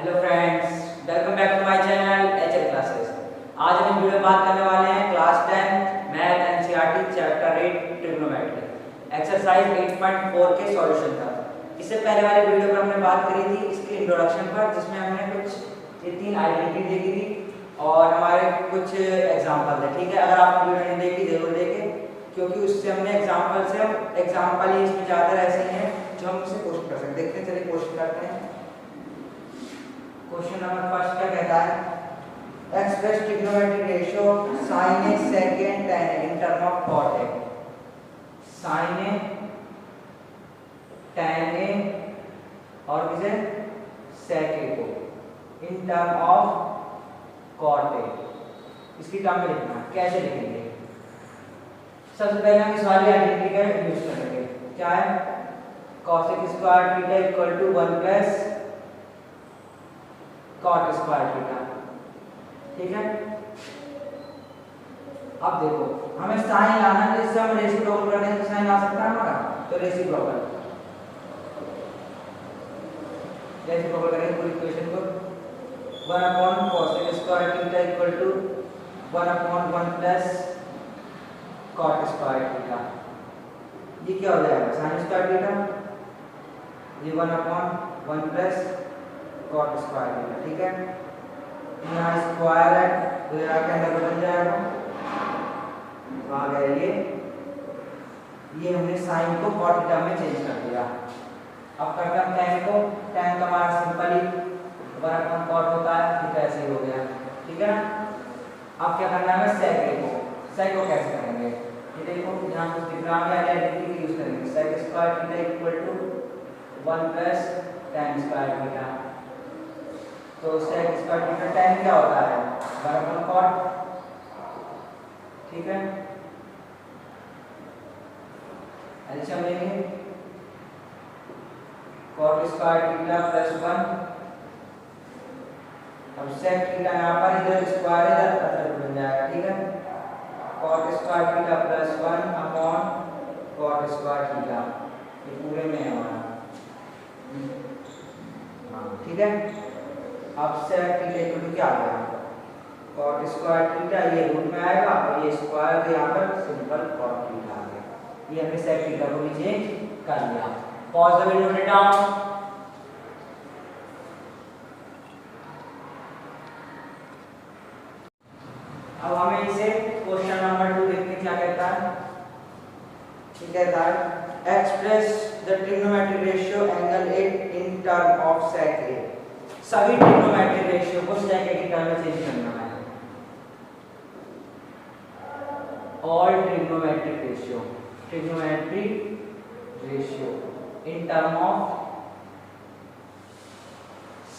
Hello friends, welcome back to my channel HL classes. आज हम video में बात करने वाले हैं class 10 math NCERT chapter 8 trigonometry exercise 8.4 के सॉल्यूशन का। इससे पहले वाली वीडियो पर हमने बात करी थी इसके इंट्रोडक्शन पर, जिसमें हमने कुछ ये 3 आइडेंटिटी देखी थी और हमारे कुछ एग्जाम्पल थे। ठीक है, अगर आप वीडियो नहीं देखी जरूर देखें, क्योंकि उससे हमने एग्जाम्पल ही इसमें ज़्यादा ऐसे हैं जो हम उससे क्वेश्चन कर सकते हैं। देखते हैं, चलिए क्वेश्चन करते हैं। क्वेश्चन नंबर फर्स्ट क्या कहता है, express trigonometric ratio sin a secant tan a in term of cot a। sin a tan a और किसे sec a को in term of cot a, इसकी टर्म में लिखना है। कैसे लिखेंगे? सबसे पहले हम इस वाली आइडेंटिटी का यूज करेंगे। क्या है? cosec square theta equal to 1 plus cot square theta. ठीक है, अब देखो हमें साइन लाना है, तो इससे हम रेसिप्रोकल करने से साइन आ सकता है हमारा, तो रेसिप्रोकल करेंगे पूरी इक्वेशन को। 1 upon cosec square theta equal to 1 upon 1 plus cot square theta. ये क्या हो जाएगा? साइन स्क्वायर थीटा, ये 1 upon 1 plus cot square theta. ठीक है, यहाँ स्क्वायर है तो यहाँ के अंदर बदल जाएगा, तो आ गया ये हमने साइन को cot थीटा में चेंज कर दिया। अब करते हैं tan को। tan का हमारा सिंपली 1 अपॉन cot होता है, थीटा ऐसे ही हो गया। ठीक है, अब क्या करना है? sec को कैसे करेंगे? ये देखो यहाँ कुछ दिख रहा है, आइडेंटिटी यूज करेंगे। sec square theta equal to 1 plus tan square theta. तो sec स्क्वायर थीटा tan क्या होता है? 1 अपॉन cot। ठीक है, एलसीएम लेंगे, cot स्क्वायर थीटा प्लस 1। अब sec थीटा यहाँ पर इधर स्क्वायर इधर बन जाएगा। ठीक है, cot square theta plus 1 upon cot square theta, ये पूरे में है हमारा। ठीक है, अब sec थीटा इक्वल टू क्या आ गया? cot स्क्वायर थीटा, ये रूट में आएगा और ये स्क्वायर तो यहाँ पर सिंपल cot थीटा आ गया। ये हमने sec थीटा को भी चेंज कर लिया। Pause the video, note down. अब हमें इसे क्वेश्चन नंबर 2 देखते हैं क्या कहता है। ये कहता है express the trigonometric ratio angle 8 in term of sec a। सभी ट्रिग्नोमेट्रिक रेशियो को sec a की टर्म में चेंज करना है। All trigonometric ratio in term of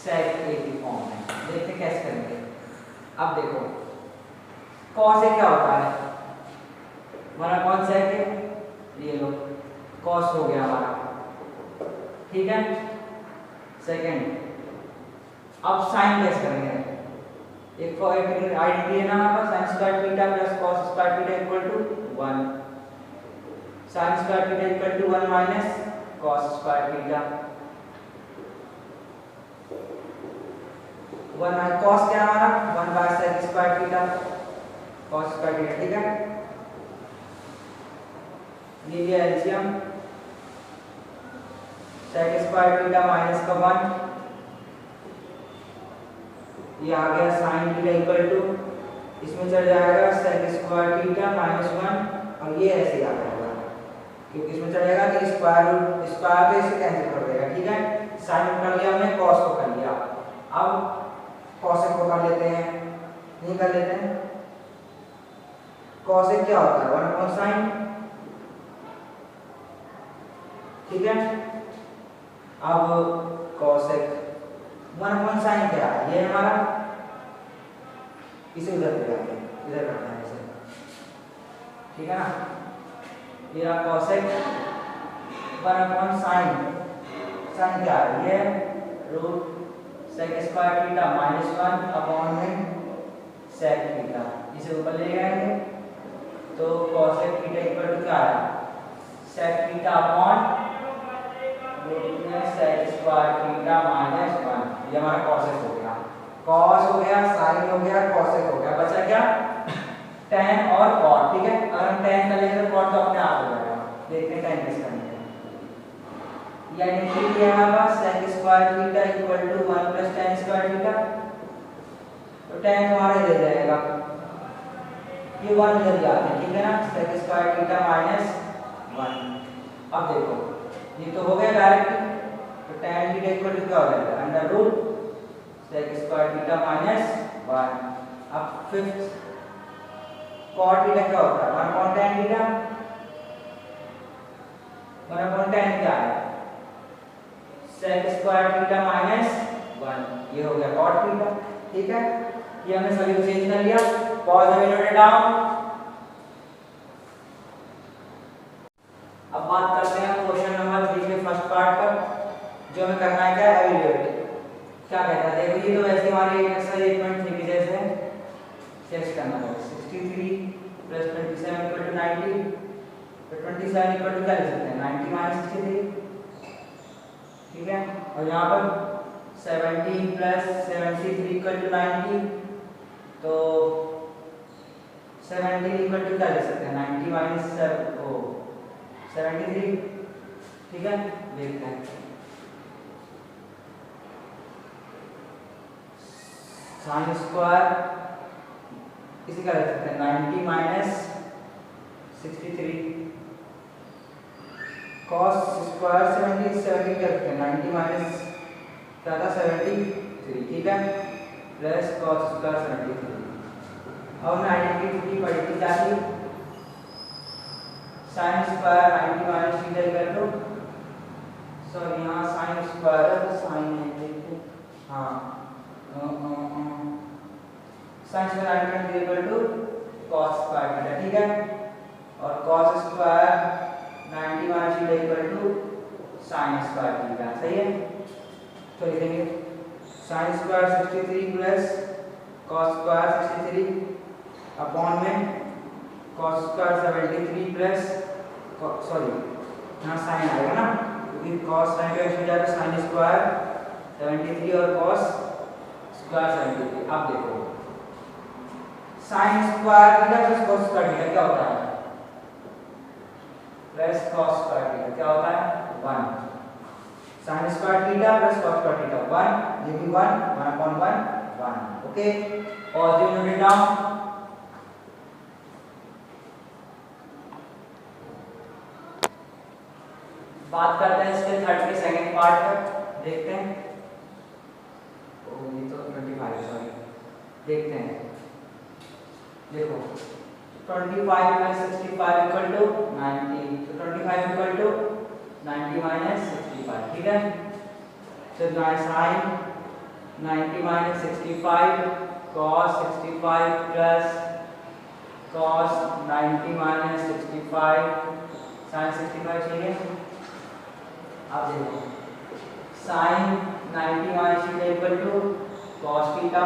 sec a की फॉर्म में। देखते कैसे करेंगे। अब देखो cos a क्या होता है? 1 अपॉन sec a, ये लो cos हो गया हमारा। ठीक है, सेकंड अब साइन कैसे करेंगे? एक आइडेंटिटी है ना हमारे पास, sin square theta plus cos square theta equal to 1। sin square theta equal to 1 minus cos square theta. 1 है cos क्या हमारा? 1 by sec square theta cos square theta. ठीक है, ये लिया LCM, sec square theta minus का 1, ये आ गया sin थीटा इक्वल टू, इसमें चल जाएगा sec स्क्वायर थीटा माइनस 1 और ये ऐसे ही आ जाएगा, क्योंकि इसमें चलेगा कि स्क्वायर तो इसे कैंसिल कर देगा। ठीक है, sin कर लिया हमने, cos को कर लिया। अब cosec को कर लेते हैं, नहीं कर लेते हैं। cosec क्या होता है? 1 अपॉन sin। ठीक है, अब cosec 1 अपॉन sin क्या है? ये हमारा, इसे उधर ले जाते हैं, इधर करना है इसे। ठीक है ना, ये रहा cosec 1 अपॉन sin। sin क्या है? ये root sec square theta minus 1 upon में sec थीटा, इसे ऊपर ले जाएंगे तो cosec थीटा इक्वल टू क्या आया? sec थीटा अपॉन रूट में sec स्क्वायर थीटा माइनस 1। ये हमारा कॉसेक हो गया, कॉस हो गया, साइन हो गया, कॉसेक हो गया, बचा क्या tan और cot। ठीक है, अगर हम tan कर लेंगे तो cot तो अपने आप हो जाएगा। देखते हैं tan किस करनी है। ये आइडेंटिटी है हमारे पास sec square theta equal to 1 plus tan square theta, तो tan हमारा दे जाएगा, ये 1 इधर जाते हैं। ठीक है ना, sec स्क्वायर थीटा माइनस 1। अब देखो ये तो हो गया डायरेक्ट, तो tan थीटा इक्वल टू क्या हो जाएगा under root sec square theta minus 1। अब फिफ्थ cot थीटा क्या होता है 1 upon tan theta, 1 upon tan क्या है sec स्क्वायर थीटा माइनस 1, ये हो गया cot थीटा। ठीक है, ये हमने सभी को चेंज कर लिया। Pause away note down. अब बात करते हैं क्वेश्चन नंबर 3 के फर्स्ट पार्ट पर, जो हमें करना है क्या एवेल्यूएट। क्या कहता है देखो, ये तो वैसे हमारे एक्सरसाइज 8.3 की जैसे चेक करना है 63 प्लस 27 इक्वल टू 90, तो 27 इक्वल टू क्या लिख सकते हैं 90 माइनस 63। ठीक है, और यहाँ पर 17 प्लस 73 इक्वल टू 90, तो 17 इक्वल टू क्या लिख सकते हैं 90 माइनस 73। ठीक है, देखते हैं साइन स्क्वायर इसी का लिख सकते हैं 90 माइनस 63, cos स्क्वायर 70 क्या लिखते हैं 90 माइनस क्या था 73। ठीक है, प्लस cos स्क्वायर 73। अब हमने आइडेंटिटी पढ़ी थी क्या थी, sine square 90 minus theta equal to, sorry यहाँ साइन स्क्वायर साइन है देखो, हाँ sine square 90 equal to cos square theta. ठीक है, और cos square 90 minus theta equal to sine square theta. सही है, तो लिखेंगे sine square 63 plus cos square 63 upon में cos स्क्वायर 73 प्लस सॉरी यहाँ साइन आएगा ना, क्योंकि cos साइन का हो जाएगा साइन स्क्वायर 73 और cos स्क्वायर 73। अब देखो sign square theta plus cos square theta क्या होता है प्लस cos स्क्वायर थीटा क्या होता है 1, sin square theta plus cos square theta 1, ये भी 1 अपॉन 1 ओके, और जो नोट डाउन। बात करते हैं इसके थर्ड के सेकंड पार्ट पर, देखते हैं ये तो 25 सॉरी, देखते हैं देखो 25 प्लस 65 इक्वल टू 90, तो 25 इक्वल टू 90 माइनस 65। ठीक है, तो sine 90 minus 65 cos 65 plus cos 90 minus 65 sine 65 चाहिए। अब देखो sine 90 minus theta equal to cos theta,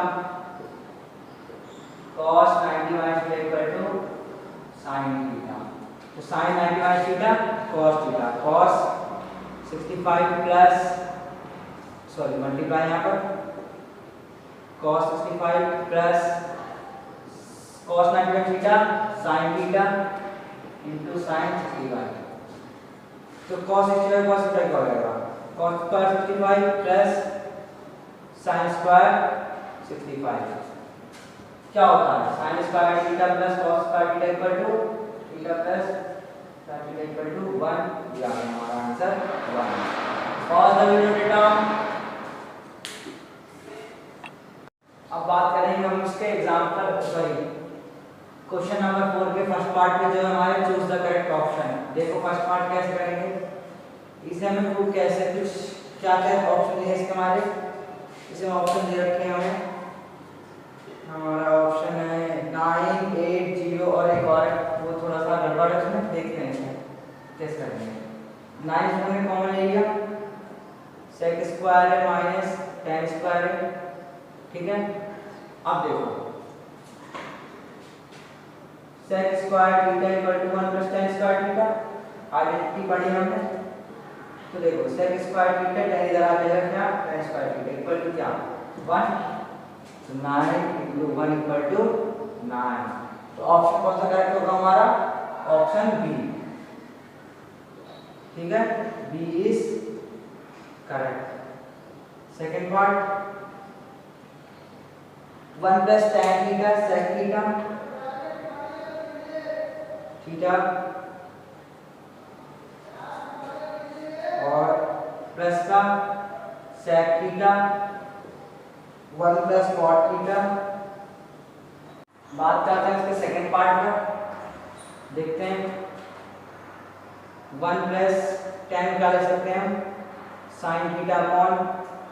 cos 90 minus theta equal to sin theta, तो sin 90 minus theta cos theta, cos 65 plus sorry multiply यहाँ पर cos 65 plus cos 90 theta sin theta into sin 65, तो cos 65 cos theta क्या हो जाएगा cos square 65 plus sin square 65 क्या होता है sin square theta plus cos square theta equal to theta plus sin theta equal to 1, ये आ गया हमारा answer 1। Pause the video down. अब बात करेंगे हम इसके एग्जांपल सॉरी क्वेश्चन नंबर 4 के फर्स्ट पार्ट में, जो हमारे चूज द करेक्ट ऑप्शन। देखो फर्स्ट पार्ट कैसे करेंगे, इसे हमें प्रूव कैसे, कुछ क्या क्या ऑप्शन है इसके हमारे, इसे ऑप्शन दे रखे हैं हमें, हमारा ऑप्शन है 9 8 0 और एक और वो थोड़ा सा गड़बड़ है उसमें, देखते हैं इसे कैसे करेंगे। 9 हमने कॉमन ले लिया, sec स्क्वायर है माइनस tan स्क्वायर है। ठीक है, अब देखो sec square theta equal to 1 plus tan square theta, identity पढ़ी हमने, तो देखो sec स्क्वायर थीटा tan इधर आ जाएगा क्या tan square theta equal to क्या क्या 1, तो 9 इंटू 1 इक्वल टू 9। तो ऑप्शन कौन सा करेक्ट होगा हमारा? Option B. ठीक है, B is correct. Second part 1 plus tan theta sec theta theta और प्लस का sec theta 1 plus cot theta. बात करते हैं इसके सेकेंड पार्ट का, देखते हैं 1 प्लस tan क्या ले सकते हैं हम? sin theta upon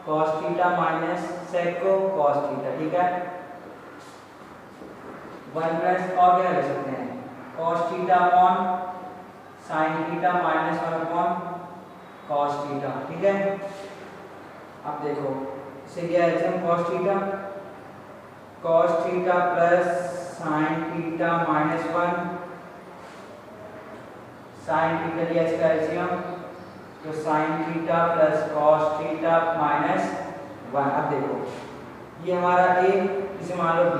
cos theta minus sec को cos थीटा। ठीक है, 1 प्लस और क्या ले सकते हैं? cos theta upon sin theta minus 1 upon cos theta. ठीक है, अब देखो इसे क्या है? cos theta plus sin theta minus 1, sin theta लिया इसका एलसीएम, तो sin theta plus cos theta minus 1। अब देखो ये हमारा a, इसे मान लो b,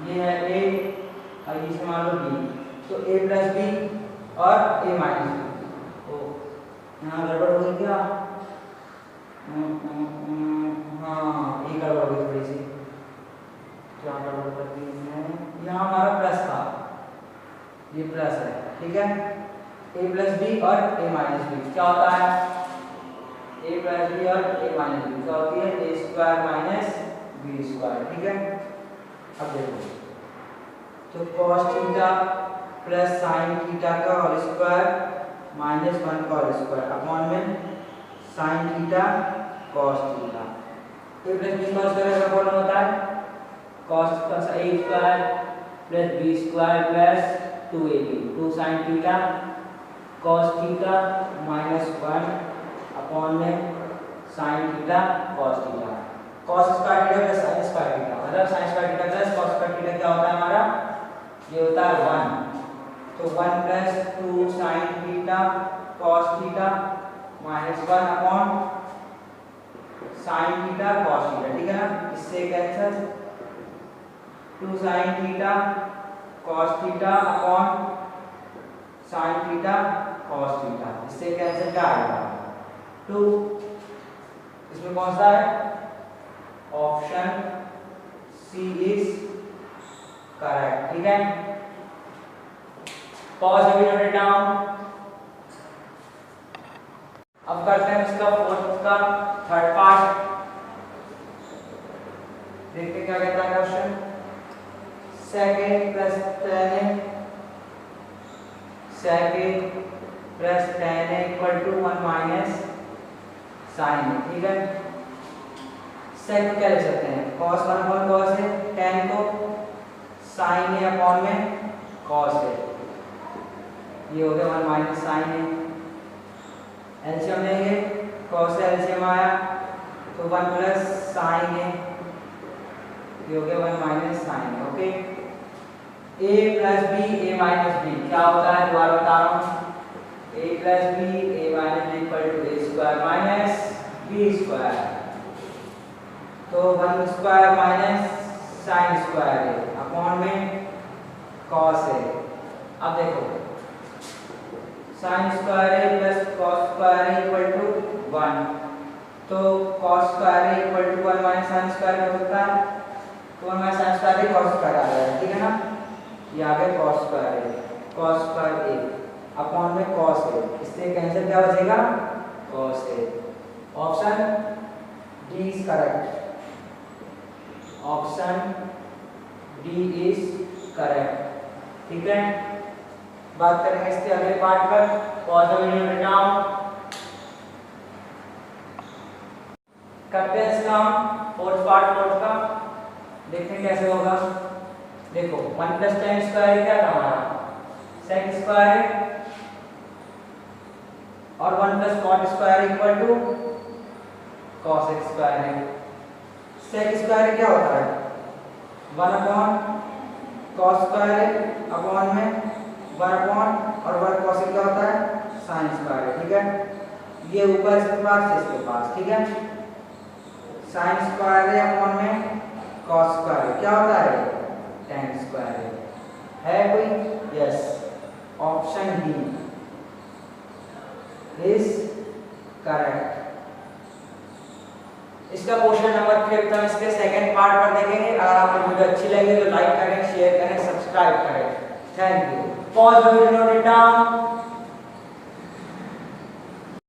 ये है a और इसे मान लो b, तो a प्लस b और a माइनस b। ओ यहाँ गड़बड़ हो गई क्या? हाँ ये गड़बड़ हो गई थोड़ी सी। क्या गड़बड़ कर दी इसने? यहाँ हमारा प्लस था, ये प्लस है। ठीक है, a प्लस बी और a माइनस बी क्या होता है? a प्लस बी और a माइनस बी क्या होती है? a square minus B square. ठीक है, अब देखो तो cos theta plus sin theta का होल स्क्वायर माइनस 1 का होल स्क्वायर अपॉन में sin theta cos theta. a plus B का स्क्वायर का फॉर्मूला होता है cos का a square plus b square plus 2ab, 2 sin theta cos theta minus 1 upon में sin theta cos theta. cos square theta plus sin square theta मतलब sin square theta plus cos square theta क्या होता है हमारा? ये होता है 1, तो 1 plus 2 sin theta cos theta minus 1 upon sin theta cos theta. ठीक है ना, इससे cancel 2 sin theta cos theta upon sin theta cos theta, इससे कैंसिल क्या आएगा? 2। इसमें कौन सा है? Option C is correct. ठीक है, पॉज अभी नोट इट डाउन। अब करते हैं इसका फोर्थ का थर्ड पार्ट, देखते क्या कहता है question. Second plus tan second plus tan equal to 1 minus sin। ठीक है, सेक क्या ले सकते हैं? cos 1 अपॉन cos है, tan को sin है अपॉन में cos है, ये हो गया 1 माइनस sin है। एलसीएम लेंगे, cos से एलसीएम आया तो 1 प्लस sin है, ये हो गया 1 माइनस sin है। Okay, a plus B a minus B क्या होता है? दोबारा बता रहा हूँ, a plus B a minus B equal to a square minus b square, तो 1 स्क्वायर माइनस sin स्क्वायर है अपॉन में cos है। अब देखो sin स्क्वायर है प्लस cos स्क्वायर है इक्वल टू 1, तो cos स्क्वायर है equal to 1 minus sin square हो सकता है, तो 1 माइनस sin स्क्वायर है cos स्क्वायर आ जाएगा। ठीक है ना, ये आ गया cos स्क्वायर है, cos स्क्वायर a अपॉन में cos है, इससे कैंसिल क्या बचेगा? cos है। Option D is correct, option D is correct. ठीक है, बात करेंगे इसके अगले पार्ट पर। Pause the video note down. करते हैं इसका फोर्थ पार्ट का, देखते हैं कैसे होगा। देखो 1 प्लस tan स्क्वायर क्या था हमारा? sec स्क्वायर है और 1 plus cot square equal to cos square है। sec स्क्वायर क्या होता है? 1 अपॉन cos स्क्वायर अपॉन में 1 अपॉन और 1 cos क्या होता है? sin स्क्वायर है। ठीक है, ये ऊपर इसके पास इसके पास। ठीक है, साइन स्क्वायर है अपॉन में कॉस स्क्वायर, क्या होता है tan स्क्वायर है कोई? Yes, option D is correct. इसका क्वेश्चन नंबर 5 हम इसके सेकंड पार्ट पर देखेंगे। अगर आपको वीडियो अच्छी लगी तो लाइक करें, शेयर करें, सब्सक्राइब करें। Thank you. Pause the video, note it down.